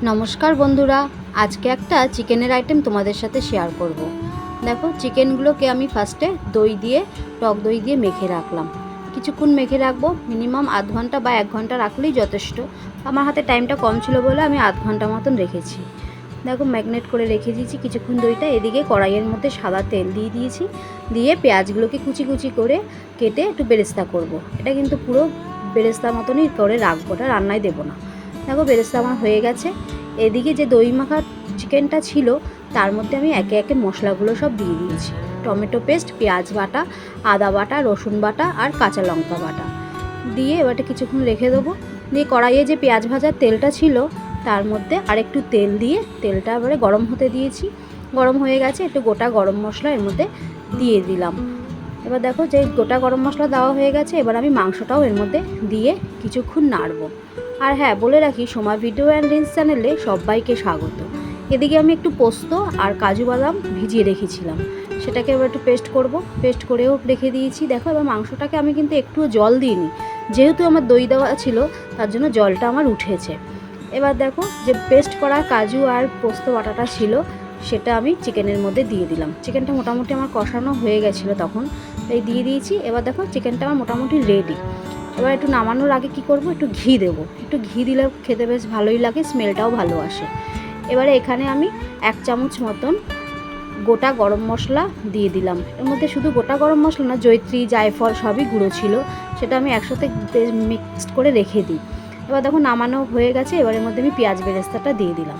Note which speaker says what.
Speaker 1: নমস্কার বন্ধুরা, আজকে একটা চিকেনের আইটেম তোমাদের সাথে শেয়ার করব। দেখো, চিকেনগুলোকে আমি ফার্স্টে দই দিয়ে, টক দই দিয়ে মেখে রাখলাম। কিছুক্ষণ মেখে রাখবো, মিনিমাম আধ ঘন্টা বা 1 ঘন্টা রাখলেই যথেষ্ট। আমার হাতে টাইমটা কম ছিল বলে আমি আধ ঘন্টা মতন রেখেছি। দেখো, ম্যাগনেট করে রেখে দিয়েছি কিছুক্ষণ দইটা। এদিকে কড়াইয়ের মধ্যে সাদা তেল দিয়ে দিয়েছি, দিয়ে পেঁয়াজগুলোকে কুচি কুচি করে কেটে একটু বেরেস্তা করব। এটা কিন্তু পুরো বেরেস্তা মতনই করে রাখবো, এটা রান্নায় দেবো না। দেখো, বেরেস্তা আমার হয়ে গেছে। এদিকে যে দই মাখা চিকেনটা ছিল তার মধ্যে আমি একে একে মশলাগুলো সব দিয়ে দিয়েছি। টমেটো পেস্ট, পেঁয়াজ বাটা, আদা বাটা, রসুন বাটা আর কাঁচা লঙ্কা বাটা দিয়ে এবারে কিছুক্ষণ রেখে দেবো। দিয়ে কড়াইয়ে যে পেঁয়াজ ভাজার তেলটা ছিল তার মধ্যে আরেকটু তেল দিয়ে তেলটা এবারে গরম হতে দিয়েছি। গরম হয়ে গেছে, একটু গোটা গরম মশলা এর মধ্যে দিয়ে দিলাম। এবার দেখো, যে গোটা গরম মশলা দেওয়া হয়ে গেছে, এবার আমি মাংসটাও এর মধ্যে দিয়ে কিছুক্ষণ নাড়বো। আর হ্যাঁ, বলে রাখি, সোমা ভিডিও অ্যান্ড রিলস চ্যানেলে সবাইকে স্বাগত। এদিকে আমি একটু পোস্ত আর কাজু বাদাম ভিজিয়ে রেখেছিলাম, সেটাকে এবার একটু পেস্ট করব। পেস্ট করেও রেখে দিয়েছি। দেখো, এবার মাংসটাকে আমি কিন্তু একটুও জল দিইনি, যেহেতু আমার দই দেওয়া ছিল তার জন্য জলটা আমার উঠেছে। এবার দেখো, যে পেস্ট করা কাজু আর পোস্ত বাটাটা ছিল সেটা আমি চিকেনের মধ্যে দিয়ে দিলাম। চিকেনটা মোটামুটি আমার কষানো হয়ে গেছিলো তখন, তাই দিয়ে দিয়েছি। এবার দেখো, চিকেনটা আমার মোটামুটি রেডি। এবার একটু নামানোর আগে কি করব, একটু ঘি দেবো। একটু ঘি দিলে খেতে বেশ ভালোই লাগে, স্মেলটাও ভালো আসে। এবারে এখানে আমি 1 চামচ মতন গোটা গরম মশলা দিয়ে দিলাম। এর মধ্যে শুধু গোটা গরম মশলা না, জয়িত্রী, জায়ফল সবই গুঁড়ো ছিল, সেটা আমি একসাথে মিক্সড করে রেখে দিই। এবার দেখো, নামানো হয়ে গেছে। এবার এর মধ্যে আমি পেঁয়াজ বেরেস্তাটা দিয়ে দিলাম।